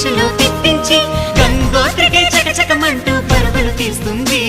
Station లో తిప్పించి గంగోత్రికై చకచకమంటూ పరుగులు తీస్తుంది.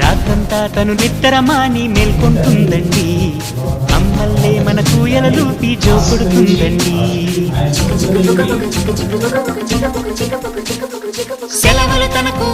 రాత్రంతా తను నిద్రమాని మేల్కొంటుందండి. అమ్మల్లే మన కూయలలూపి జోకొడుతుందండి. సెలవులు తనకు